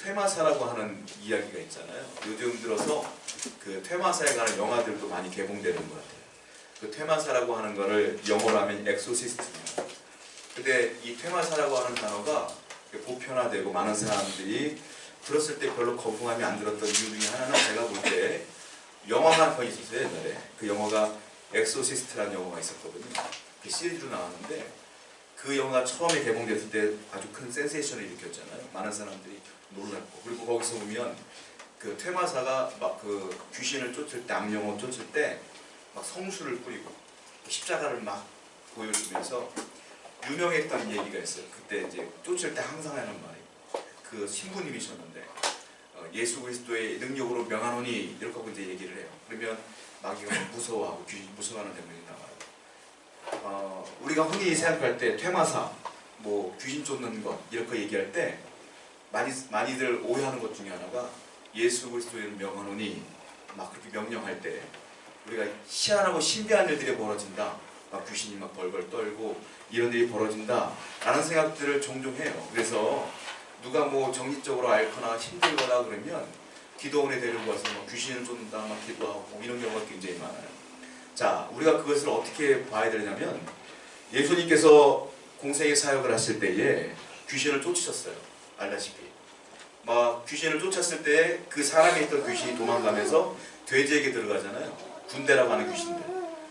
퇴마사라고 하는 이야기가 있잖아요. 요즘 들어서 그 퇴마사에 관한 영화들도 많이 개봉되는 것 같아요. 그 퇴마사라고 하는 거를 영어로 하면 엑소시스트입니다. 근데 이 퇴마사라고 하는 단어가 보편화되고 많은 사람들이 들었을 때 별로 거부감이 안 들었던 이유 중에 하나는 제가 볼 때 영화가 한 편 있었어요. 옛날에 그 영화가 엑소시스트라는 영화가 있었거든요. 그 시리즈로 나왔는데 그 영화가 처음에 개봉됐을 때 아주 큰 센세이션을 일으켰잖아요. 많은 사람들이 놀랐고, 그리고 거기서 보면 그 퇴마사가 막 그 귀신을 쫓을 때, 악령을 쫓을 때 막 성수를 뿌리고 십자가를 막 보여주면서 유명했던 얘기가 있어요. 그때 이제 쫓을 때 항상 하는 말이, 그 신부님이셨는데 예수 그리스도의 능력으로 명하노니 이렇게 하고 이제 얘기를 해요. 그러면 마귀가 무서워하고 귀신이 무서워하는 장면이 나와요. 우리가 흔히 생각할 때 퇴마사, 뭐 귀신 쫓는 것 이렇게 얘기할 때 많이들 오해하는 것 중에 하나가 예수 그리스도의 명하노니 막 그렇게 명령할 때 우리가 희한하고 신비한 일들이 벌어진다, 막 귀신이 막 벌벌 떨고 이런 일이 벌어진다 라는 생각들을 종종 해요. 그래서 누가 뭐 정신적으로 앓거나 힘들거나 그러면 기도원에 데리고 와서 막 귀신을 쫓는다 막 기도하고 이런 경우가 굉장히 많아요. 자, 우리가 그것을 어떻게 봐야 되냐면, 예수님께서 공생의 사역을 하실 때에 귀신을 쫓으셨어요. 알다시피 막 귀신을 쫓았을 때 그 사람에 있던 귀신이 도망가면서 돼지에게 들어가잖아요. 군대라고 하는 귀신들.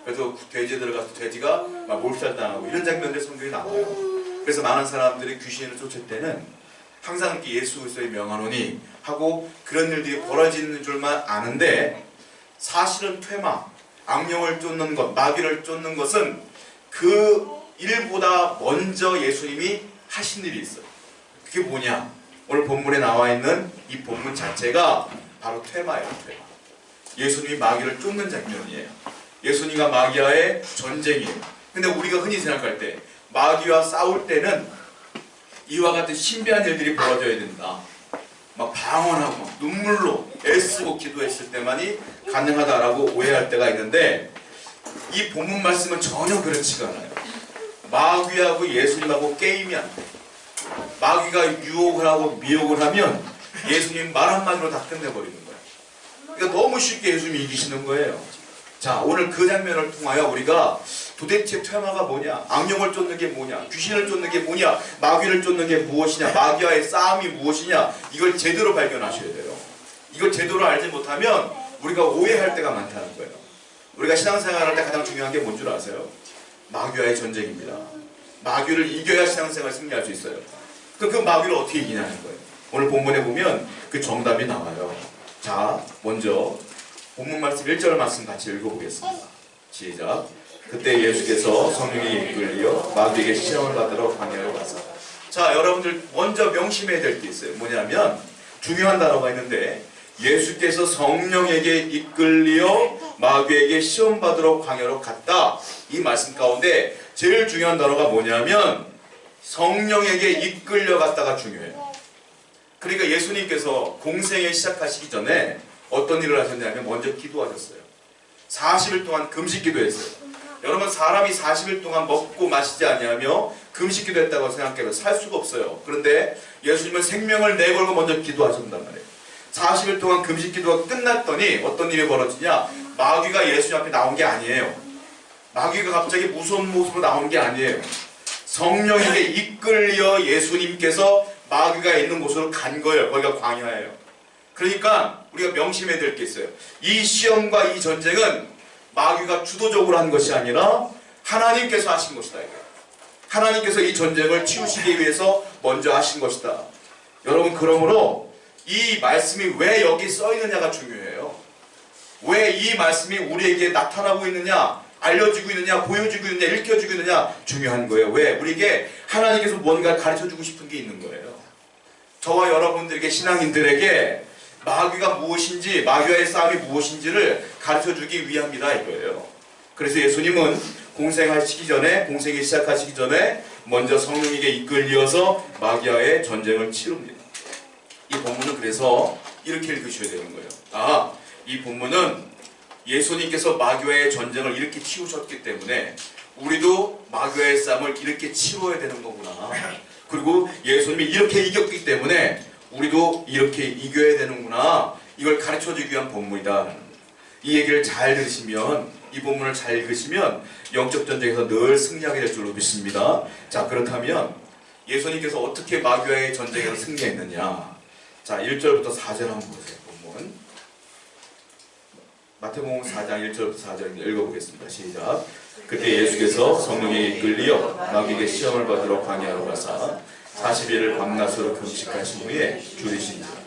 그래서 돼지에 들어가서 돼지가 막 몰살당하고 이런 장면들 성경에 나와요. 그래서 많은 사람들이 귀신을 쫓을 때는 항상 이렇게 예수 그리스도의 명하노니 하고 그런 일들이 벌어지는 줄만 아는데, 사실은 퇴마, 악령을 쫓는 것, 마귀를 쫓는 것은 그 일보다 먼저 예수님이 하신 일이 있어요. 그게 뭐냐? 오늘 본문에 나와 있는 이 본문 자체가 바로 퇴마예요. 퇴마. 예수님이 마귀를 쫓는 장면이에요. 예수님과 마귀와의 전쟁이에요. 근데 우리가 흔히 생각할 때 마귀와 싸울 때는 이와 같은 신비한 일들이 벌어져야 된다, 막 방언하고 막 눈물로 애쓰고 기도했을 때만이 가능하다라고 오해할 때가 있는데, 이 본문 말씀은 전혀 그렇지가 않아요. 마귀하고 예수님하고 게임이 안 돼요. 마귀가 유혹을 하고 미혹을 하면 예수님 말 한마디로 다 끝내버리는 거예요. 그러니까 너무 쉽게 예수님이 이기시는 거예요. 자, 오늘 그 장면을 통하여 우리가 도대체 퇴마가 뭐냐, 악령을 쫓는 게 뭐냐, 귀신을 쫓는 게 뭐냐, 마귀를 쫓는 게 무엇이냐, 마귀와의 싸움이 무엇이냐, 이걸 제대로 발견하셔야 돼요. 이걸 제대로 알지 못하면 우리가 오해할 때가 많다는 거예요. 우리가 신앙생활할 때 가장 중요한 게 뭔 줄 아세요? 마귀와의 전쟁입니다. 마귀를 이겨야 신앙생활 승리할 수 있어요. 그 마귀를 어떻게 이기냐는 거예요. 오늘 본문에 보면 그 정답이 나와요. 자, 먼저 본문 말씀 1절 말씀 같이 읽어보겠습니다. 시작. 그때 예수께서 성령에 이끌려 마귀에게 시험을 받으러 광야로 가서. 자, 여러분들 먼저 명심해야 될 게 있어요. 뭐냐면 중요한 단어가 있는데, 예수께서 성령에게 이끌려 마귀에게 시험 받으러 광야로 갔다. 이 말씀 가운데 제일 중요한 단어가 뭐냐면 성령에게 이끌려 갔다가 중요해요. 그러니까 예수님께서 공생에 시작하시기 전에 어떤 일을 하셨냐면 먼저 기도하셨어요. 40일 동안 금식 기도했어요. 여러분, 사람이 40일 동안 먹고 마시지 아니하며 금식 기도했다고 생각해도 살 수가 없어요. 그런데 예수님은 생명을 내걸고 먼저 기도하셨단 말이에요. 40일 동안 금식 기도가 끝났더니 어떤 일이 벌어지냐, 마귀가 예수님 앞에 나온 게 아니에요. 마귀가 갑자기 무서운 모습으로 나온 게 아니에요. 성령에게 이끌려 예수님께서 마귀가 있는 곳으로 간 거예요. 거기가 광야예요. 그러니까 우리가 명심해야 될 게 있어요. 이 시험과 이 전쟁은 마귀가 주도적으로 한 것이 아니라 하나님께서 하신 것이다. 하나님께서 이 전쟁을 치우시기 위해서 먼저 하신 것이다. 여러분, 그러므로 이 말씀이 왜 여기 써 있느냐가 중요해요. 왜 이 말씀이 우리에게 나타나고 있느냐, 알려지고 있느냐, 보여지고 있느냐, 읽혀지고 있느냐 중요한 거예요. 왜? 우리에게 하나님께서 뭔가 가르쳐주고 싶은 게 있는 거예요. 저와 여러분들에게, 신앙인들에게 마귀가 무엇인지, 마귀와의 싸움이 무엇인지를 가르쳐주기 위함이다 이거예요. 그래서 예수님은 공생이 시작하시기 전에 먼저 성령에게 이끌려서 마귀와의 전쟁을 치릅니다. 이 본문은 그래서 이렇게 읽으셔야 되는 거예요. 아, 이 본문은 예수님께서 마귀와의 전쟁을 이렇게 치우셨기 때문에 우리도 마귀와의 싸움을 이렇게 치러야 되는 거구나. 그리고 예수님이 이렇게 이겼기 때문에 우리도 이렇게 이겨야 되는구나. 이걸 가르쳐주기 위한 본문이다. 이 얘기를 잘 들으시면, 이 본문을 잘 읽으시면 영적 전쟁에서 늘 승리하게 될 줄로 믿습니다. 자, 그렇다면 예수님께서 어떻게 마귀와의 전쟁에서 승리했느냐. 자, 1절부터 4절 한번 보세요. 본문 마태복음 4장 1절부터 4절 읽어보겠습니다. 시작. 그때 예수께서 성령에 이끌리어 마귀에게 시험을 받으러 광야로 가사 40일을 밤낮으로 금식하신 후에 줄이신지라.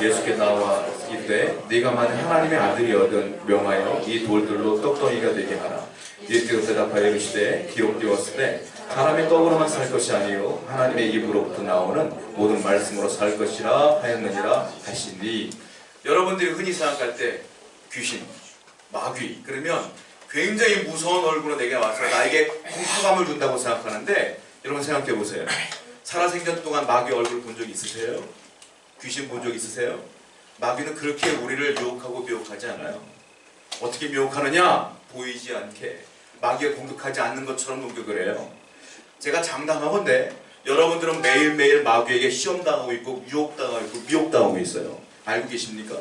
예수께 나와 이르되 네가 만일 하나님의 아들이거든 명하여 이 돌들로 떡덩이가 되게 하라. 예수께서 대답하여 이르시되 기록되었으되 사람의 떡으로만 살 것이 아니요 하나님의 입으로부터 나오는 모든 말씀으로 살 것이라 하였느니라 하시니. 여러분들이 흔히 생각할 때 귀신, 마귀 그러면 굉장히 무서운 얼굴로 내게 와서 나에게 공포감을 준다고 생각하는데, 여러분 생각해 보세요. 살아생전 동안 마귀 얼굴 본 적 있으세요? 귀신 본 적 있으세요? 마귀는 그렇게 우리를 유혹하고 미혹하지 않아요. 어떻게 미혹하느냐? 보이지 않게 마귀가 공격하지 않는 것처럼 공격을 해요. 제가 장담하건대 여러분들은 매일매일 마귀에게 시험당하고 있고 유혹당하고 있고 미혹당하고 있어요. 알고 계십니까?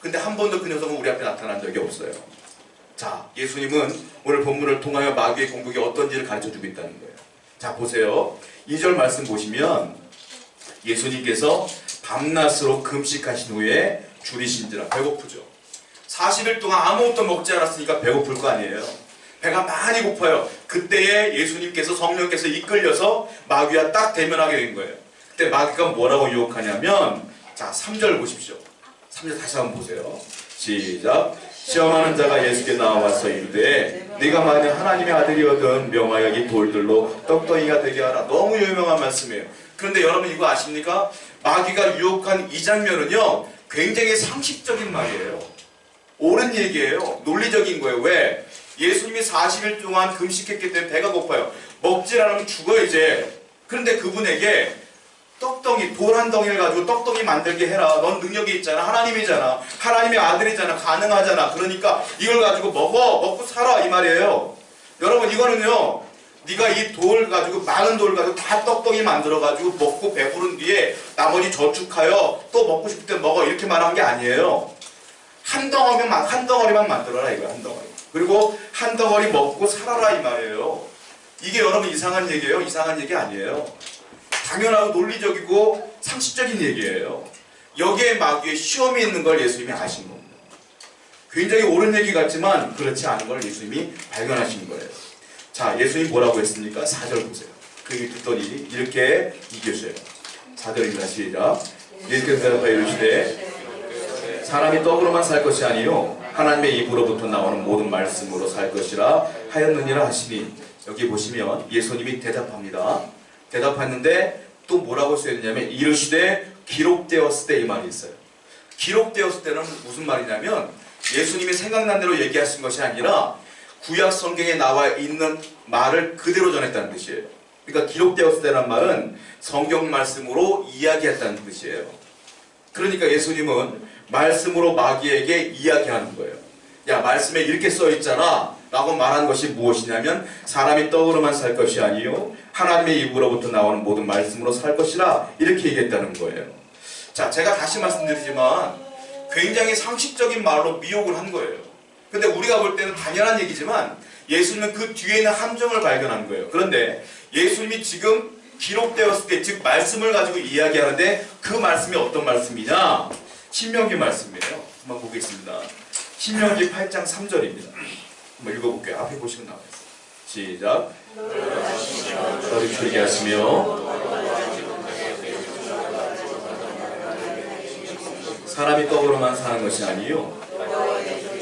근데 한 번도 그 녀석은 우리 앞에 나타난 적이 없어요. 자, 예수님은 오늘 본문을 통하여 마귀의 공격이 어떤지를 가르쳐주고 있다는 거예요. 자, 보세요. 2절 말씀 보시면 예수님께서 밤낮으로 금식하신 후에 줄이신지라. 배고프죠. 40일 동안 아무것도 먹지 않았으니까 배고플 거 아니에요. 배가 많이 고파요. 그때에 예수님께서 성령께서 이끌려서 마귀와 딱 대면하게 된 거예요. 그때 마귀가 뭐라고 유혹하냐면, 자 3절 보십시오. 3절 다시 한번 보세요. 시작. 시험하는 자가 예수께 나와서 이르되 네가 만일 하나님의 아들이거든 명하여 이 돌들로 떡덩이가 되게 하라. 너무 유명한 말씀이에요. 그런데 여러분 이거 아십니까? 마귀가 유혹한 이 장면은요 굉장히 상식적인 말이에요. 옳은 얘기예요. 논리적인 거예요. 왜? 예수님이 40일 동안 금식했기 때문에 배가 고파요. 먹질 않으면 죽어 이제. 그런데 그분에게 떡덩이, 돌 한 덩이를 가지고 떡덩이 만들게 해라. 넌 능력이 있잖아. 하나님이잖아. 하나님의 아들이잖아. 가능하잖아. 그러니까 이걸 가지고 먹고 살아 이 말이에요. 여러분 이거는요 네가 이 돌 가지고 많은 돌 가지고 다 떡덩이 만들어 가지고 먹고 배부른 뒤에 나머지 저축하여 또 먹고 싶을 때 먹어 이렇게 말한 게 아니에요. 한 덩어리만 만들어라 이거야. 한 덩어리. 그리고 한 덩어리 먹고 살아라 이 말이에요. 이게 여러분 이상한 얘기예요? 이상한 얘기 아니에요. 당연하고 논리적이고 상식적인 얘기예요. 여기에 마귀의 시험이 있는 걸 예수님이 아신 겁니다. 굉장히 옳은 얘기 같지만 그렇지 않은 걸 예수님이 발견하신 거예요. 자, 예수님이 뭐라고 했습니까? 4절 보세요. 그 얘기 듣더니 이렇게 이겨줘요. 4절입니다. 시작. 예수께서 대답하여 이르시되 사람이 떡으로만 살 것이 아니요 하나님의 입으로부터 나오는 모든 말씀으로 살 것이라 하였느니라 하시니. 여기 보시면 예수님이 대답합니다. 대답했는데 또 뭐라고 쓰였냐면 이르시되 기록되었을 때 이 말이 있어요. 기록되었을 때는 무슨 말이냐면 예수님이 생각난 대로 얘기하신 것이 아니라 구약 성경에 나와 있는 말을 그대로 전했다는 뜻이에요. 그러니까 기록되었을 때란 말은 성경 말씀으로 이야기했다는 뜻이에요. 그러니까 예수님은 말씀으로 마귀에게 이야기하는 거예요. 야, 말씀에 이렇게 써있잖아 라고 말한 것이 무엇이냐면 사람이 떡으로만 살 것이 아니요 하나님의 입으로부터 나오는 모든 말씀으로 살 것이라 이렇게 얘기했다는 거예요. 자, 제가 다시 말씀드리지만 굉장히 상식적인 말로 미혹을 한 거예요. 근데 우리가 볼 때는 당연한 얘기지만 예수님은 그 뒤에 있는 함정을 발견한 거예요. 그런데 예수님이 지금 기록되었을 때, 즉 말씀을 가지고 이야기하는데 그 말씀이 어떤 말씀이냐? 신명기 말씀이에요. 한번 보겠습니다. 신명기 8장 3절입니다. 한번 읽어볼게요. 앞에 보시면 나와 있어요. 시작. 너를 줄게 하시며 사람이 떡으로만 사는 것이 아니요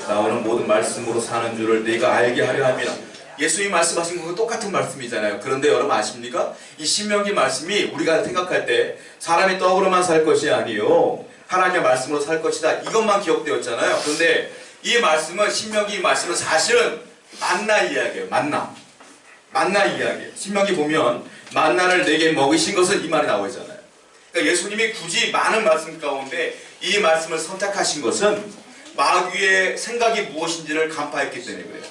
나오는 모든 말씀으로 사는 줄을 네가 알게 하려 함이라. 예수님이 말씀하신 것과 똑같은 말씀이잖아요. 그런데 여러분 아십니까? 이 신명기 말씀이 우리가 생각할 때 사람이 떡으로만 살 것이 아니요 하나님의 말씀으로 살 것이다 이것만 기억되었잖아요. 그런데 이 말씀은 신명기 말씀은 사실은 만나 이야기예요. 만나 이야기예요. 신명기 보면 만나를 내게 먹이신 것은 이 말이 나와 있잖아요. 그러니까 예수님이 굳이 많은 말씀 가운데 이 말씀을 선택하신 것은 마귀의 생각이 무엇인지를 간파했기 때문에 그래요.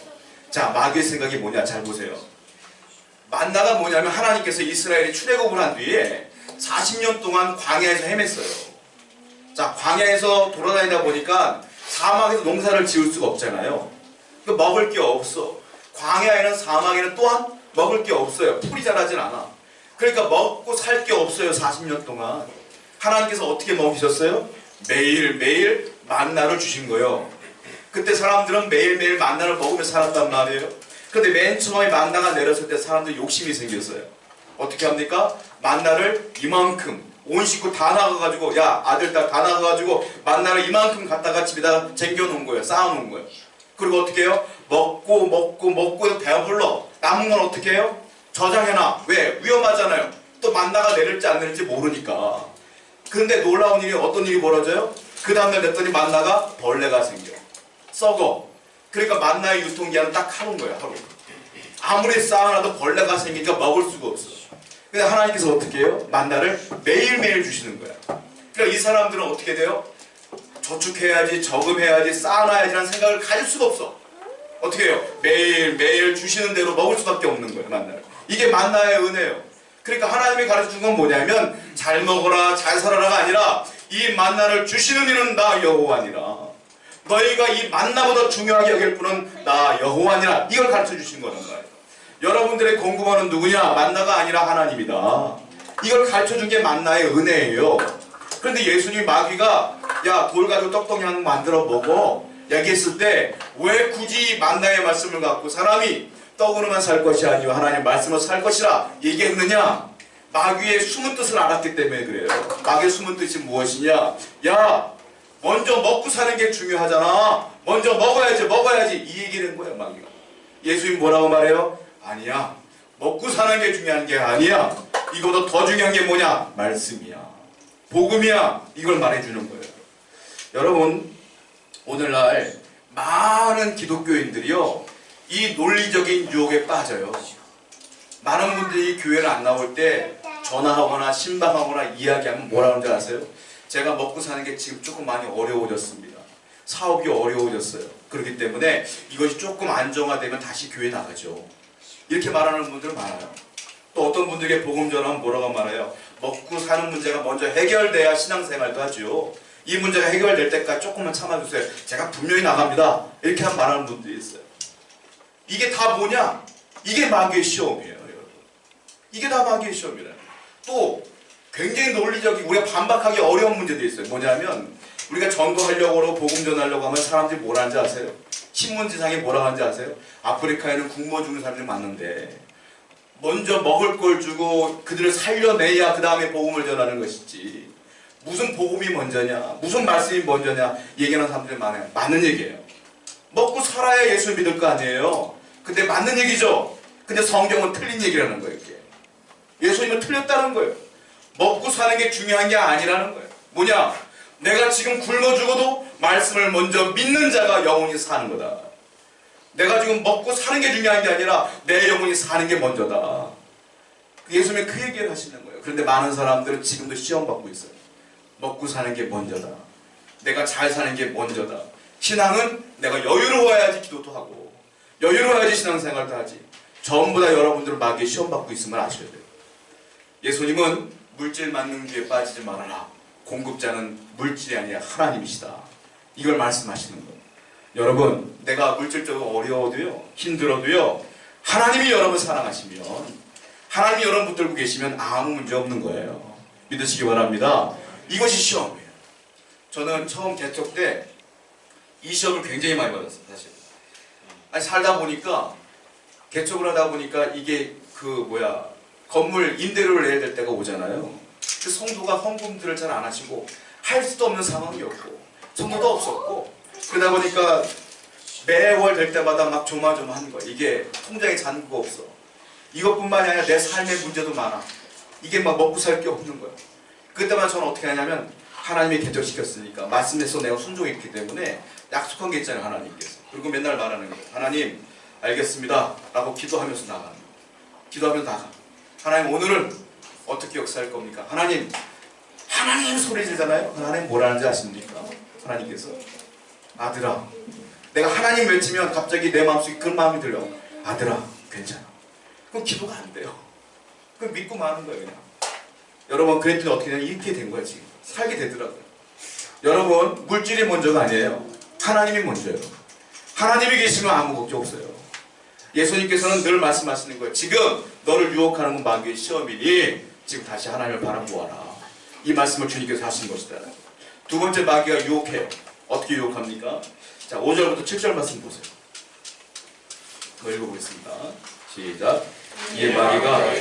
자, 마귀의 생각이 뭐냐 잘 보세요. 만나가 뭐냐면 하나님께서 이스라엘이 출애굽을 한 뒤에 40년 동안 광야에서 헤맸어요. 자, 광야에서 돌아다니다 보니까 사막에서 농사를 지을 수가 없잖아요. 그러니까 먹을 게 없어. 광야에는 사막에는 또한 먹을 게 없어요. 풀이 자라진 않아. 그러니까 먹고 살 게 없어요. 40년 동안. 하나님께서 어떻게 먹이셨어요? 매일매일 만나를 주신 거예요. 그때 사람들은 매일매일 만나를 먹으며 살았단 말이에요. 그런데 맨 처음에 만나가 내렸을 때 사람들 욕심이 생겼어요. 어떻게 합니까? 만나를 이만큼 온 식구 다 나가가지고, 야 아들 딸 다 나가가지고 만나를 이만큼 갖다가 집에다 쟁겨놓은 거예요. 쌓아놓은 거예요. 그리고 어떻게 해요? 먹고 해서 배불러. 남은 건 어떻게 해요? 저장해놔. 왜? 위험하잖아요. 또 만나가 내릴지 안 내릴지 모르니까. 그런데 놀라운 일이 어떤 일이 벌어져요? 그 다음날 냈더니 만나가 벌레가 생겨. 썩어. 그러니까 만나의 유통기한은 딱 하루인 거예요. 하루. 아무리 쌓아놔도 벌레가 생기니까 먹을 수가 없어. 근데 하나님께서 어떻게 해요? 만나를 매일매일 주시는 거야. 그러니까 이 사람들은 어떻게 돼요? 저축해야지, 저금해야지, 쌓아놔야지라는 생각을 가질 수가 없어. 어떻게 해요? 매일매일 주시는 대로 먹을 수밖에 없는 거예요. 만나를. 이게 만나의 은혜예요. 그러니까 하나님이 가르쳐준 건 뭐냐면 잘 먹어라, 잘 살아라가 아니라 이 만나를 주시는 이는 나 여호와니라. 너희가 이 만나보다 중요하게 여길 분은 나 여호와니라. 이걸 가르쳐 주신 거란 말이에요. 여러분들의 공급원은 누구냐? 만나가 아니라 하나님이다. 이걸 가르쳐준 게 만나의 은혜예요. 그런데 예수님이 마귀가 야 돌 가지고 떡덩이 하나 만들어 먹어 얘기했을 때 왜 굳이 만나의 말씀을 갖고 사람이 떡으로만 살 것이 아니요 하나님의 말씀으로 살 것이라 얘기했느냐? 마귀의 숨은 뜻을 알았기 때문에 그래요. 마귀의 숨은 뜻이 무엇이냐? 야 먼저 먹고 사는 게 중요하잖아. 먼저 먹어야지 이 얘기를 한 거예요. 마귀가. 예수님 뭐라고 말해요? 아니야. 먹고 사는 게 중요한 게 아니야. 이거보다 더 중요한 게 뭐냐? 말씀이야. 복음이야. 이걸 말해주는 거예요. 여러분 오늘날 많은 기독교인들이요 이 논리적인 유혹에 빠져요. 많은 분들이 교회를 안 나올 때 전화하거나 신방하거나 이야기하면 뭐라 하는지 아세요? 제가 먹고 사는 게 지금 조금 많이 어려워졌습니다. 사업이 어려워졌어요. 그렇기 때문에 이것이 조금 안정화되면 다시 교회 나가죠. 이렇게 말하는 분들 많아요. 또 어떤 분들에게 복음 전하면 뭐라고 말해요? 먹고 사는 문제가 먼저 해결돼야 신앙생활도 하죠. 이 문제가 해결될 때까지 조금만 참아주세요. 제가 분명히 나갑니다. 이렇게 말하는 분들이 있어요. 이게 다 뭐냐? 이게 마귀의 시험이에요. 여러분. 이게 다 마귀의 시험이래요. 또 굉장히 논리적인 우리가 반박하기 어려운 문제도 있어요. 뭐냐면 우리가 전도하려고 하고 복음 전하려고 하면 사람들이 뭐라 하는지 아세요? 신문지상에 뭐라 하는지 아세요? 아프리카에는 굶어 죽는 사람들이 많은데 먼저 먹을 걸 주고 그들을 살려내야 그 다음에 복음을 전하는 것이지 무슨 복음이 먼저냐 무슨 말씀이 먼저냐 얘기하는 사람들이 많아요. 맞는 얘기예요. 먹고 살아야 예수 믿을 거 아니에요. 근데 맞는 얘기죠. 근데 성경은 틀린 얘기라는 거예요. 이게. 예수님은 틀렸다는 거예요. 먹고 사는 게 중요한 게 아니라는 거예요. 뭐냐? 내가 지금 굶어 죽어도 말씀을 먼저 믿는 자가 영원히 사는 거다. 내가 지금 먹고 사는 게 중요한 게 아니라 내 영혼이 사는 게 먼저다. 예수님이 그 얘기를 하시는 거예요. 그런데 많은 사람들은 지금도 시험받고 있어요. 먹고 사는 게 먼저다. 내가 잘 사는 게 먼저다. 신앙은 내가 여유로워야지 기도도 하고 여유로워야지 신앙생활도 하지. 전부 다 여러분들은 마귀에 시험받고 있음을 아셔야 돼요. 예수님은 물질 맞는 귀에 빠지지 말아라. 공급자는 물질이 아니라 하나님이시다. 이걸 말씀하시는 거예요. 여러분 내가 물질적으로 어려워도요 힘들어도요 하나님이 여러분 사랑하시면 하나님이 여러분 붙들고 계시면 아무 문제 없는 거예요. 믿으시기 바랍니다. 이것이 시험이에요. 저는 처음 개척 때 이 시험을 굉장히 많이 받았어요. 사실 아니 살다 보니까 개척을 하다 보니까 이게 건물 임대료를 내야 될 때가 오잖아요. 그 성도가 헌금들을 잘 안 하시고 할 수도 없는 상황이었고 성도도 없었고 그러다 보니까 매월 될 때마다 막 조마조마한 거야. 이게 통장에 잔고가 없어. 이것뿐만이 아니라 내 삶의 문제도 많아. 이게 막 먹고 살 게 없는 거야. 그때만 저는 어떻게 하냐면 하나님이 개척시켰으니까 말씀에서 내가 순종했기 때문에 약속한 게 있잖아요. 하나님께서. 그리고 맨날 말하는 거예요. 하나님 알겠습니다 라고 기도하면서 나가는 거예요. 기도하면서 나가. 하나님 오늘은 어떻게 역사할 겁니까? 하나님 소리 지르잖아요. 하나님 뭐라는지 아십니까? 하나님께서 아들아 내가 하나님 외치면 갑자기 내 마음속에 그런 마음이 들려. 아들아 괜찮아. 그럼 기도가 안 돼요. 그럼 믿고 마는 거예요. 그냥. 여러분 그랬더니 어떻게 되냐? 이렇게 된 거야. 지금 살게 되더라고요. 여러분 물질이 먼저가 아니에요. 하나님이 먼저예요. 하나님이 계시면 아무 걱정 없어요. 예수님께서는 늘 말씀하시는 거예요. 지금 너를 유혹하는 건 마귀의 시험이니 지금 다시 하나님을 바라보아라. 이 말씀을 주님께서 하신 것이다. 두 번째, 마귀가 유혹해요. 어떻게 유혹합니까? 자, 5절부터 7절 말씀 보세요. 더 읽어보겠습니다. 시작. 이에 마귀가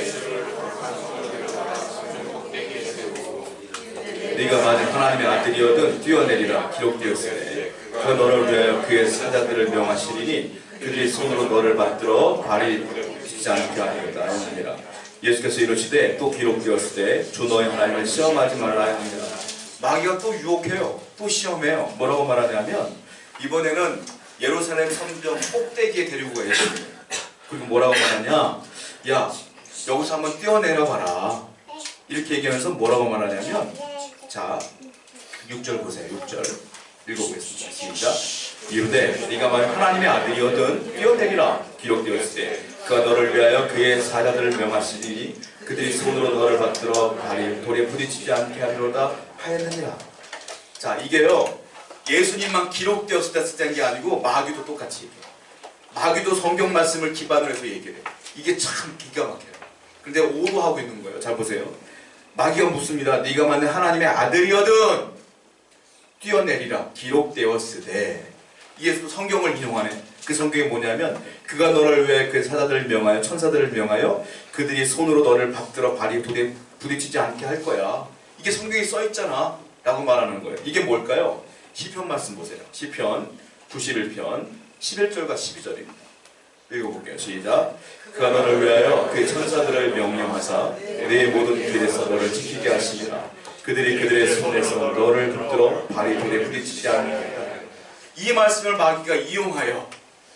네가 만약 하나님의 아들이어든 뛰어내리라 기록되었으되 그 너를 위하여 그의 사자들을 명하시리니 그들이 손으로 너를 받들어 발이 빗지 않게 하리로다 하느니라. 예수께서 이르시되 또 기록되었을 때 주 너의 하나님을 시험하지 말라 하느니라. 마귀가 또 유혹해요. 또 시험해요. 뭐라고 말하냐면 이번에는 예루살렘 성전 꼭대기에 데리고 가요. 그리고 뭐라고 말하냐? 야, 여기서 한번 뛰어내려 봐라. 이렇게 얘기하면서 뭐라고 말하냐면, 자, 6절 보세요. 6절 읽어보겠습니다. 시작. 이르되 네가 만약 하나님의 아들이거든 뛰어내리라 기록되었을 때 그가 너를 위하여 그의 사자들을 명하시니 그들이 손으로 너를 받들어 발이 돌에 부딪히지 않게 하리로다 하였느니라. 자, 이게요 예수님만 기록되었을 때 쓰는 게 아니고 마귀도 똑같이 얘기해요. 마귀도 성경 말씀을 기반으로 해서 얘기를 해요. 이게 참 기가 막혀요. 근데 오도하고 있는 거예요. 잘 보세요. 마귀가 묻습니다. 네가 만약 하나님의 아들이거든 뛰어내리라 기록되었으되. 이게 성경을 인용하네. 그 성경이 뭐냐면 그가 너를 위해 그 사자들을 명하여 천사들을 명하여 그들이 손으로 너를 받들어 발이 돌에 부딪히지 않게 할 거야. 이게 성경에 써있잖아 라고 말하는 거예요. 이게 뭘까요? 시편 말씀 보세요. 시편 91편 11절과 12절입니다. 읽어볼게요. 시작. 그가 너를 위하여 그의 천사들을 명령하사 내 모든 길에서 너를 지키게 하시리라. 그들이 그들의 손에서 너를 붙들어 발이 돌에 부딪히지 않게 하리라. 이 말씀을 마귀가 이용하여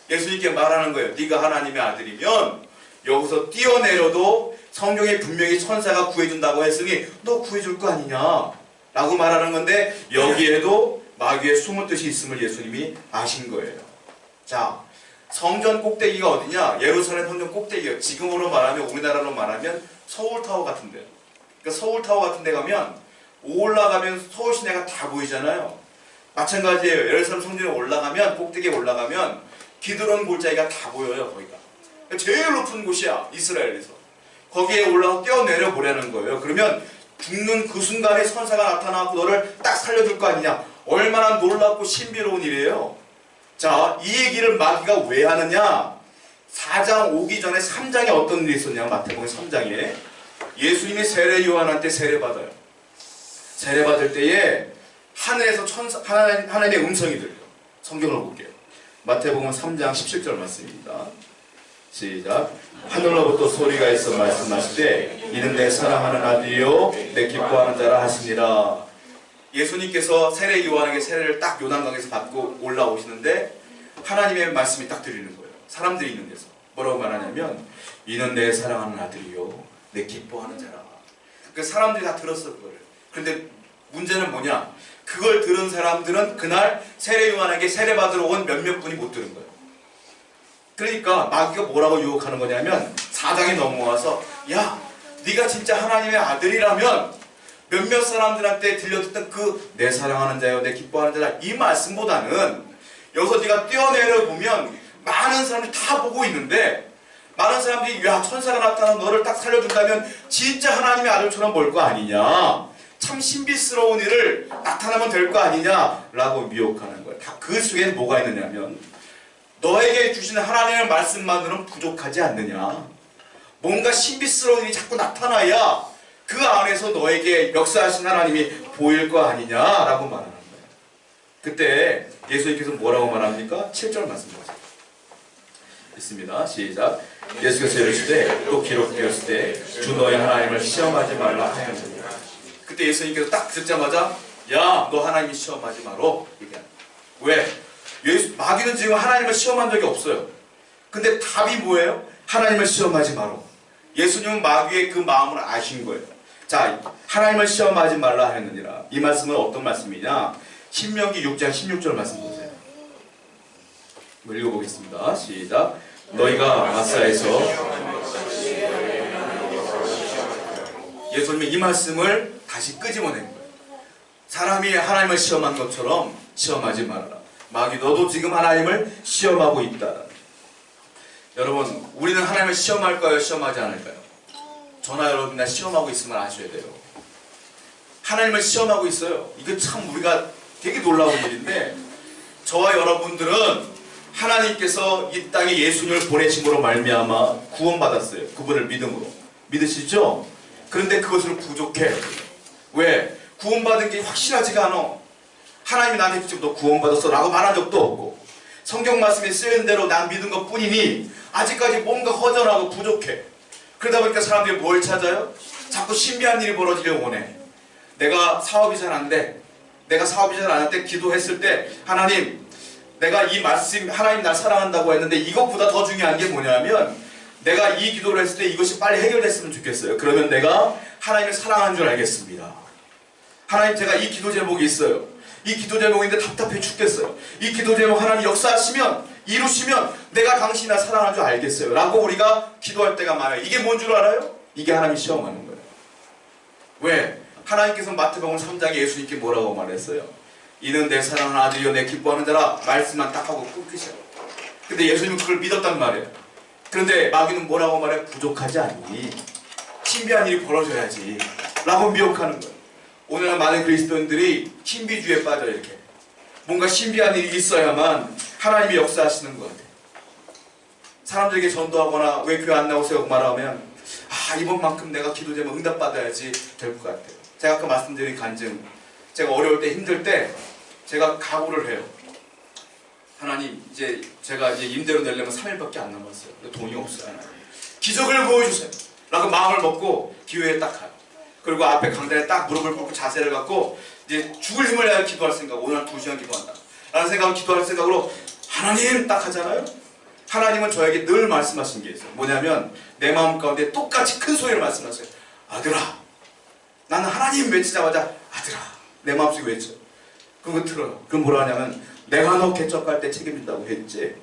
예수님께 말하는 거예요. 네가 하나님의 아들이면 여기서 뛰어내려도 성경에 분명히 천사가 구해준다고 했으니 너 구해줄 거 아니냐 라고 말하는 건데 여기에도 마귀의 숨은 뜻이 있음을 예수님이 아신 거예요. 자, 성전 꼭대기가 어디냐? 예루살렘 성전 꼭대기예요. 지금으로 말하면 우리나라로 말하면 서울타워 같은 데요. 그러니까 서울타워 같은 데 가면 올라가면 서울 시내가 다 보이잖아요. 마찬가지예요. 예루살렘 성전에 올라가면 꼭대기에 올라가면 기드론 골짜기가 다 보여요. 거기가 제일 높은 곳이야. 이스라엘에서. 거기에 올라가 뛰어내려 보려는 거예요. 그러면 죽는 그 순간에 천사가 나타나고 너를 딱 살려줄 거 아니냐. 얼마나 놀랍고 신비로운 일이에요. 자, 이 얘기를 마귀가 왜 하느냐? 4장 오기 전에 3장에 어떤 일이 있었냐? 마태복음 3장에 예수님이 세례 요한한테 세례받아요. 세례받을 때에 하늘에서 하나님의 음성이 들려요. 성경을 볼게요. 마태복음 3장 17절 말씀입니다. 시작. 하늘로부터 소리가 있어 말씀하시되 이는 내 사랑하는 아들이요 내 기뻐하는 자라 하시니라. 예수님께서 세례 요한에게 세례를 딱 요단강에서 받고 올라오시는데 하나님의 말씀이 딱 들리는 거예요. 사람들이 있는 데서 뭐라고 말하냐면 이는 내 사랑하는 아들이요 내 기뻐하는 자라. 그 사람들이 다 들었을 거예요. 그런데 문제는 뭐냐? 그걸 들은 사람들은 그날 세례 요한에게 세례 받으러 온 몇몇 분이 못 들은 거예요. 그러니까 마귀가 뭐라고 유혹하는 거냐면 4장에 넘어와서 야, 네가 진짜 하나님의 아들이라면 몇몇 사람들한테 들려듣던 그 내 사랑하는 자요 내 기뻐하는 자라 이 말씀보다는 여기서 네가 뛰어내려 보면 많은 사람들이 다 보고 있는데 많은 사람들이 야, 천사가 나타나서 너를 딱 살려준다면 진짜 하나님의 아들처럼 볼 거 아니냐, 참 신비스러운 일을 나타나면 될 거 아니냐라고 미혹하는 거예요. 다 그 속에 뭐가 있느냐면 너에게 주시는 하나님의 말씀만으로는 부족하지 않느냐, 뭔가 신비스러운 일이 자꾸 나타나야 그 안에서 너에게 역사하신 하나님이 보일 거 아니냐라고 말하는 거예요. 그때 예수님께서 뭐라고 말합니까? 7절 말씀 보세요. 있습니다. 시작. 예수께서 이르시되 또 기록되었을 때 주 너의 하나님을 시험하지 말라 하였느니라. 그때 예수님께서 딱 듣자마자 야, 너 하나님이 시험하지 마라. 왜? 마귀는 지금 하나님을 시험한 적이 없어요. 근데 답이 뭐예요? 하나님을 시험하지 마라. 예수님은 마귀의 그 마음을 아신 거예요. 자, 하나님을 시험하지 말라 하였느니라. 이 말씀은 어떤 말씀이냐? 신명기 6장 16절 말씀 보세요. 읽어보겠습니다. 시작. 너희가 마사에서 예수님이 이 말씀을 다시 끄집어낸 거예요. 사람이 하나님을 시험한 것처럼 시험하지 말아라. 마귀 너도 지금 하나님을 시험하고 있다. 여러분, 우리는 하나님을 시험할까요? 시험하지 않을까요? 저나 여러분이나 시험하고 있음을 아셔야 돼요. 하나님을 시험하고 있어요. 이거 참 우리가 되게 놀라운 일인데, 저와 여러분들은 하나님께서 이 땅에 예수님을 보내심으로 말미암아 구원받았어요. 그분을 믿음으로. 믿으시죠? 그런데 그것으로 부족해. 왜? 구원받은 게 확실하지가 않아. 하나님이 나한테 지금 너 구원받았어 라고 말한 적도 없고, 성경 말씀에 쓰인 대로 난 믿은 것 뿐이니 아직까지 뭔가 허전하고 부족해. 그러다 보니까 사람들이 뭘 찾아요? 자꾸 신비한 일이 벌어지길 원해. 내가 사업이 잘 안 돼. 내가 사업이 잘 안 할 때 기도했을 때, 하나님, 내가 이 말씀, 하나님 날 사랑한다고 했는데 이것보다 더 중요한 게 뭐냐면, 내가 이 기도를 했을 때 이것이 빨리 해결됐으면 좋겠어요. 그러면 내가 하나님을 사랑하는 줄 알겠습니다. 하나님, 제가 이 기도 제목이 있어요. 이 기도 제목인데 답답해 죽겠어요. 이 기도 제목 하나님 역사하시면, 이루시면 내가 당신을 사랑하는 줄 알겠어요 라고 우리가 기도할 때가 많아요. 이게 뭔 줄 알아요? 이게 하나님이 시험하는 거예요. 왜? 하나님께서 마태복음 3장에 예수님께 뭐라고 말했어요? 이는 내 사랑하는 아들이요 내 기뻐하는 자라. 말씀만 딱 하고 끊기셔. 근데 예수님은 그걸 믿었단 말이에요. 그런데 마귀는 뭐라고 말해? 부족하지 않니? 신비한 일이 벌어져야지 라고 미혹하는 거예요. 오늘날 많은 그리스도인들이 신비주의에 빠져. 이렇게 뭔가 신비한 일이 있어야만 하나님이 역사하시는 것 같아요. 사람들에게 전도하거나 왜 교회 안 나오세요 말하면, 이번만큼 내가 기도 제목 응답받아야지 될 것 같아요. 제가 아까 말씀드린 간증, 제가 어려울 때 힘들 때 제가 각오를 해요. 하나님, 이제 제가 이제 임대료 내려면 3일밖에 안 남았어요. 돈이 없어요. 기적을 보여주세요 라고 마음을 먹고 기회에 딱 가요. 그리고 앞에 강단에 딱 무릎을 꿇고 자세를 갖고 이제 죽을 힘을 내야 기도할 생각, 오늘 2시간 기도한다 라는 생각을 기도할 생각으로 하나님 딱 하잖아요. 하나님은 저에게 늘 말씀하신 게 있어요. 뭐냐면 내 마음 가운데 똑같이 큰 소리를 말씀하세요. 아들아. 나는 하나님 외치자마자 아들아 내 마음속에 외쳐. 그거 들어요. 그럼 뭐라 하냐면, 내가 너 개척할 때 책임진다고 했지,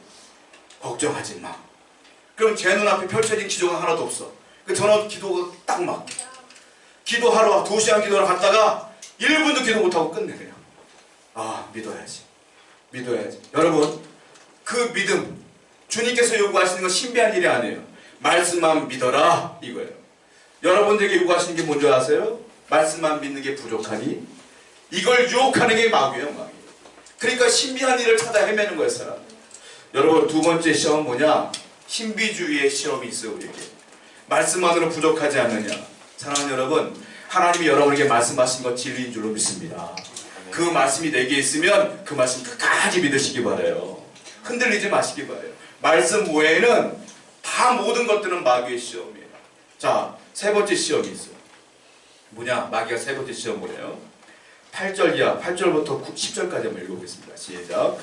걱정하지 마. 그럼 제 눈앞에 펼쳐진 기도가 하나도 없어. 저는 기도가 딱 맞게 기도하러 2시간 기도를 갔다가 1분도 기도 못하고 끝내. 그냥 믿어야지. 여러분, 그 믿음, 주님께서 요구하시는 건 신비한 일이 아니에요. 말씀만 믿어라 이거예요. 여러분들에게 요구하시는 게 뭔지 아세요? 말씀만 믿는 게 부족하니 이걸 유혹하는 게 마귀예요. 마귀. 그러니까 신비한 일을 찾아 헤매는 거예요, 사람. 여러분, 두 번째 시험은 뭐냐? 신비주의의 시험이 있어요. 우리에게 말씀만으로 부족하지 않느냐. 사랑하는 여러분, 하나님이 여러분에게 말씀하신 것 진리인 줄로 믿습니다. 그 말씀이 내게 있으면 그 말씀 끝까지 믿으시기 바라요. 흔들리지 마시기 바라요. 말씀 외에는 다 모든 것들은 마귀의 시험이에요. 자, 세 번째 시험이 있어요. 뭐냐? 마귀가 세 번째 시험 뭐예요? 8절 이하, 8절부터 10절까지 한번 읽어보겠습니다. 시작.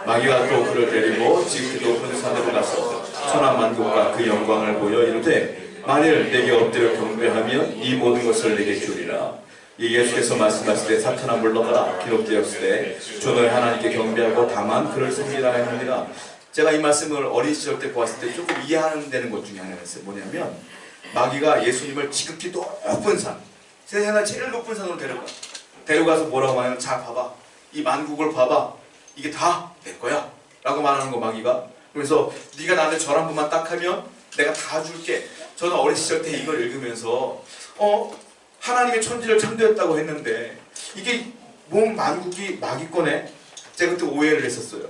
마귀가 또 그를 데리고 지극히 높은 산으로 가서 천하만국과 그 영광을 보여 이르되, 만일 내게 엎드려 경배하면 이 모든 것을 내게 주리라. 이 예수께서 말씀하시되 사탄아 물러가라. 기록되었으되 주는 하나님께 경배하고 다만 그를 섬기라 하느니라. 제가 이 말씀을 어린 시절 때 보았을 때 조금 이해하는 되는 것 중에 하나가 있어요. 뭐냐면, 마귀가 예수님을 지극히 높은 산, 세상에 제일 높은 산으로 데려가서 뭐라고 하냐면, 자 봐봐, 이 만국을 봐봐, 이게 다 내 거야 라고 말하는 거, 마귀가. 그래서 네가 나한테 절 한 번만 딱 하면 내가 다 줄게. 저는 어린 시절 때 이걸 읽으면서 하나님의 천지를 창조했다고 했는데 이게 몸 만국이 마귀 거네? 제가 그때 오해를 했었어요.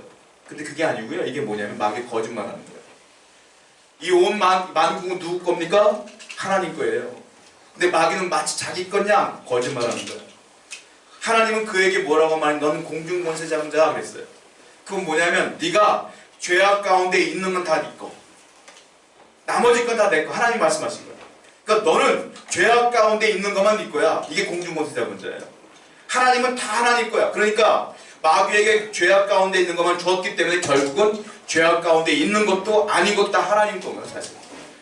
근데 그게 아니고요. 이게 뭐냐면 마귀 거짓말하는 거예요. 이 온 만국은 누구 겁니까? 하나님 거예요. 근데 마귀는 마치 자기 거냐? 거짓말하는 거예요. 하나님은 그에게 뭐라고 말해? 너는 공중권세자자 그랬어요. 그건 뭐냐면, 네가 죄악 가운데 있는 건 다 네 거, 나머지 건 다 내 거. 하나님 말씀하신 거예요. 그러니까 너는 죄악 가운데 있는 것만 네 거야. 이게 공중권세자분자예요. 하나님은 다 하나님 거야. 그러니까 마귀에게 죄악 가운데 있는 것만 주었기 때문에 결국은 죄악 가운데 있는 것도 아닌 것도 다 하나님 거예요, 사실.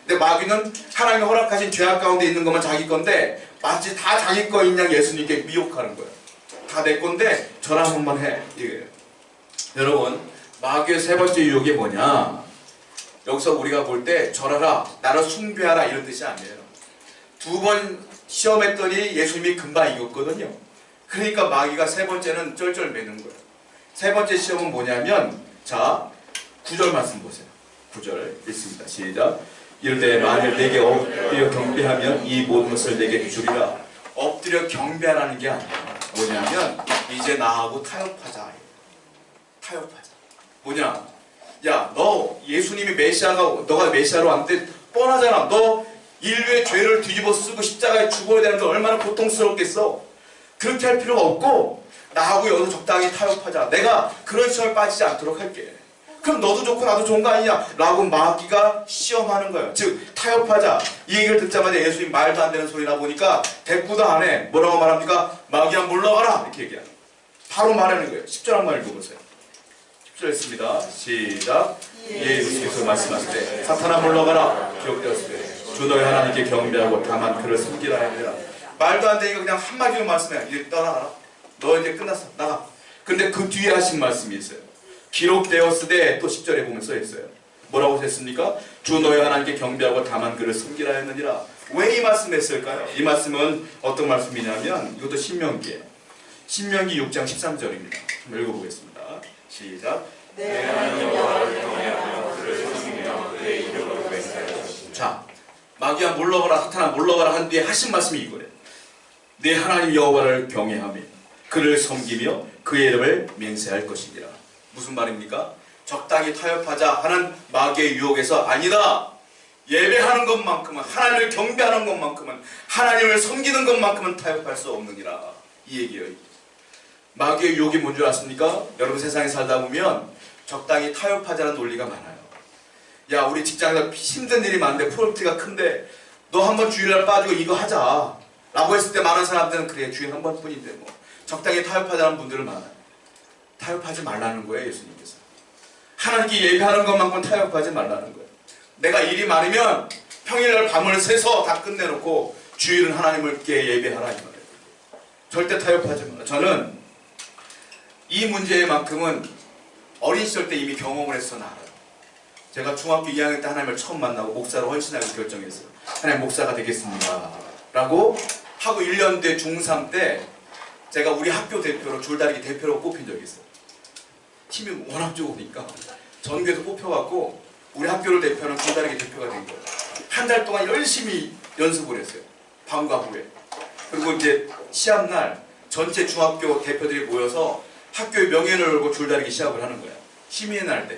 근데 마귀는 하나님이 허락하신 죄악 가운데 있는 것만 자기 건데 마치 다 자기 거인 양 예수님께 미혹하는 거예요. 다 내 건데 절 한 번만 해, 이거예요. 여러분, 마귀의 세 번째 유혹이 뭐냐? 여기서 우리가 볼 때 절하라, 나를 숭배하라 이런 뜻이 아니에요. 두 번 시험했더니 예수님이 금방 이겼거든요. 그러니까 마귀가 세 번째는 쩔쩔매는 거예요. 세 번째 시험은 뭐냐면, 자 9절 말씀 보세요. 9절 읽습니다. 시작. 이르되 만일 내게 엎드려 경배하면 이 모든 것을 내게 주리라. 엎드려 경배하라는 게 아니야. 뭐냐면 이제 나하고 타협하자. 타협하자. 뭐냐? 야, 너 예수님이 메시아가, 너가 메시아로 왔는데 뻔하잖아. 너 인류의 죄를 뒤집어 쓰고 십자가에 죽어야 되는데 얼마나 고통스럽겠어. 그렇게 할 필요가 없고 나하고 여기서 적당히 타협하자. 내가 그런 시험에 빠지지 않도록 할게. 그럼 너도 좋고 나도 좋은 거 아니냐? 라고 마귀가 시험하는 거예요. 즉 타협하자. 이 얘기를 듣자마자 예수님 말도 안 되는 소리 나보니까 대꾸도 안 해. 뭐라고 말합니까? 마귀야 물러가라. 이렇게 얘기하는 거예요. 바로 말하는 거예요. 10절 한번 읽어보세요. 10절 했습니다. 시작. 예수께서 말씀하실 때 사탄아 물러가라. 기억되었을 때 주 너희 하나님께 경배하고 다만 그를 섬기라 하니라. 말도 안 되니까 그냥 한마디로 말씀해. 이제 떠나가라. 너 이제 끝났어. 나가. 근데 그 뒤에 하신 말씀이 있어요. 기록되었으되 또 10절에 보면 써있어요. 뭐라고 했습니까? 주 너희 하나님께 경배하고 다만 그를 섬기라 했느니라. 왜 이 말씀을 했을까요? 이 말씀은 어떤 말씀이냐면 이것도 신명기예요. 신명기 6장 13절입니다. 한번 읽어보겠습니다. 시작. 내 하나님 여호와를 경외하며 그를 섬기며 그의 이름을 맹세하라. 자, 마귀야 물러가라, 사탄아 물러가라 한 뒤에 하신 말씀이 이거예요. 내 하나님 여호와를 경외하며 그를 섬기며 그의 이름을 맹세할 것이니라. 무슨 말입니까? 적당히 타협하자 하는 마귀의 유혹에서 아니다. 예배하는 것만큼은, 하나님을 경배하는 것만큼은, 하나님을 섬기는 것만큼은 타협할 수 없느니라. 이 얘기예요. 마귀의 유혹이 뭔 줄 아십니까? 여러분 세상에 살다 보면 적당히 타협하자는 논리가 많아요. 야, 우리 직장에서 힘든 일이 많은데 프로젝트가 큰데 너 한번 주일날 빠지고 이거 하자 라고 했을 때 많은 사람들은 그래 주일 한 번뿐인데 뭐 적당히 타협하자는 분들은 많아요. 타협하지 말라는 거예요. 예수님께서 하나님께 예배하는 것만큼 타협하지 말라는 거예요. 내가 일이 많으면 평일날 밤을 새서 다 끝내놓고 주일은 하나님께 예배하라 이 말이에요. 절대 타협하지 마라. 저는 이 문제만큼은 어린 시절 때 이미 경험을 해서 알아요. 제가 중학교 2학년 때 하나님을 처음 만나고 목사로 헌신하기로 결정했어요. 하나님 목사가 되겠습니다 라고 하고 1년 뒤에 중3 때 제가 우리 학교 대표로 줄다리기 대표로 뽑힌 적이 있어요. 팀이 워낙 좋으니까 전교에서 뽑혀갖고 우리 학교를 대표하는 줄다리기 대표가 된 거예요. 한 달 동안 열심히 연습을 했어요. 방과 후에. 그리고 이제 시합날 전체 중학교 대표들이 모여서 학교의 명예를 걸고 줄다리기 시합을 하는 거예요. 시민의 날 때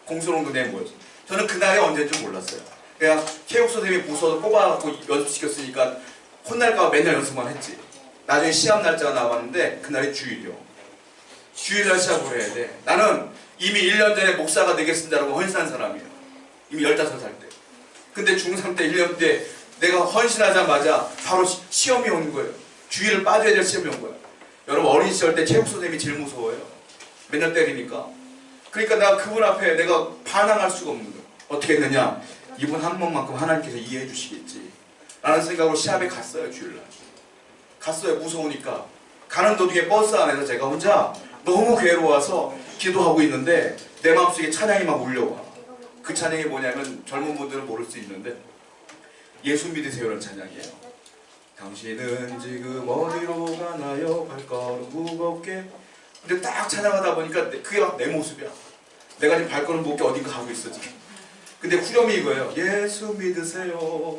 공소론도 내 모여서. 저는 그날이 언제인지 몰랐어요. 그냥 체육 선생님이 무서워서 뽑아갖고 연습시켰으니까 혼날까봐 맨날 연습만 했지. 나중에 시합 날짜가 나왔는데 그날이 주일이요. 주일날 시합을 해야 돼. 나는 이미 1년 전에 목사가 되겠습니다라고 헌신한 사람이에요. 이미 15살 때. 근데 중3 때 1년 뒤에 내가 헌신하자마자 바로 시험이 온 거예요. 주일을 빠져야 될 시험이 온 거예요. 여러분 어린 시절 때 체육 선생님이 제일 무서워요. 맨날 때리니까. 그러니까 내가 그분 앞에 내가 반항할 수가 없는 거예요. 어떻게 했느냐? 이분 한 번만큼 하나님께서 이해해 주시겠지 라는 생각으로 시합에 갔어요. 주일날 갔어요. 무서우니까. 가는 도중에 버스 안에서 제가 혼자 너무 괴로워서 기도하고 있는데 내 마음속에 찬양이 막 울려와. 그 찬양이 뭐냐면 젊은 분들은 모를 수 있는데 예수 믿으세요라는 찬양이에요. 당신은 지금 어디로 가나요? 발걸음 무겁게. 근데 딱 찬양하다 보니까 그게 막 내 모습이야. 내가 지금 발걸음 무겁게 어딘가 가고 있어 지금. 근데 후렴이 이거예요. 예수 믿으세요.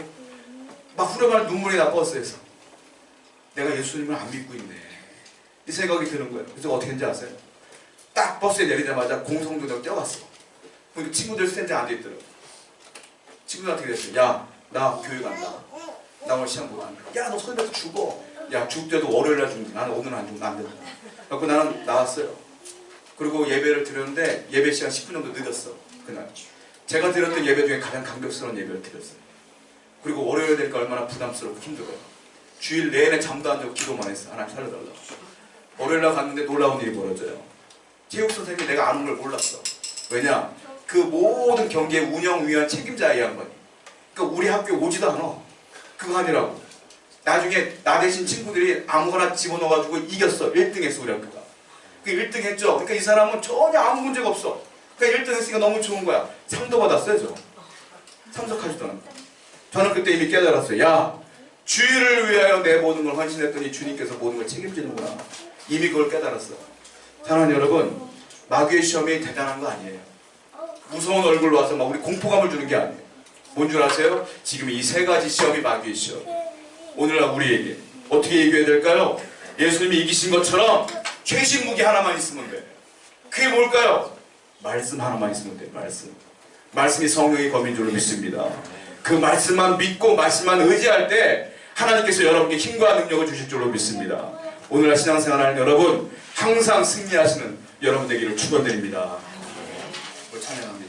막 후렴할 눈물이 나 버스에서. 내가 예수님을 안 믿고 있네. 이 생각이 드는 거예요. 그래서 어떻게 했는지 아세요? 딱 버스에 내리자마자 공성중대로 뛰어갔어. 그러니까 친구들 스탠드에 앉아있더라고. 친구들한테 그랬어요. 야, 나 교회 간다. 나 오늘 시험 못 한다. 야, 너 설교에서 죽어. 야, 죽대도 월요일날 죽는다. 나는 오늘은 안 죽는다. 안 된다. 그래서 나는 나왔어요. 그리고 예배를 드렸는데 예배 시간 10분 정도 늦었어. 그날. 제가 드렸던 예배 중에 가장 감격스러운 예배를 드렸어요. 그리고 월요일 되니까 얼마나 부담스럽고 힘들어요. 주일 내내 잠도 안 자고 기도만 했어. 하나님 살려달라고. 월요일날 갔는데 놀라운 일이 벌어져요. 체육 선생님이 내가 아는 걸 몰랐어. 왜냐? 그 모든 경기의 운영 위한 책임자야 이 양반이. 그러니까 우리 학교에 오지도 않아. 그거 아니라고. 나중에 나 대신 친구들이 아무거나 집어넣어가지고 이겼어. 1등 했어 우리 학교가. 그 1등 했죠. 그러니까 이 사람은 전혀 아무 문제가 없어. 그러니까 1등 했으니까 너무 좋은 거야. 상도 받았어요 저. 참석하지도 않고. 저는 그때 이미 깨달았어요. 야, 주의를 위하여 내 모든 걸 헌신했더니 주님께서 모든 걸 책임지는구나. 이미 그걸 깨달았어. 사랑하는 여러분, 마귀의 시험이 대단한 거 아니에요. 무서운 얼굴로 와서 막 우리 공포감을 주는 게 아니에요. 뭔 줄 아세요? 지금 이 세 가지 시험이 마귀의 시험. 오늘날 우리에게 어떻게 이겨야 될까요? 예수님이 이기신 것처럼 최신 무기 하나만 있으면 돼. 그게 뭘까요? 말씀 하나만 있으면 돼. 말씀이 성령의 검인 줄로 믿습니다. 그 말씀만 믿고 말씀만 의지할 때 하나님께서 여러분께 힘과 능력을 주실 줄로 믿습니다. 오늘날 신앙생활하는 여러분, 항상 승리하시는 여러분 되기를 축원드립니다. 찬양합니다.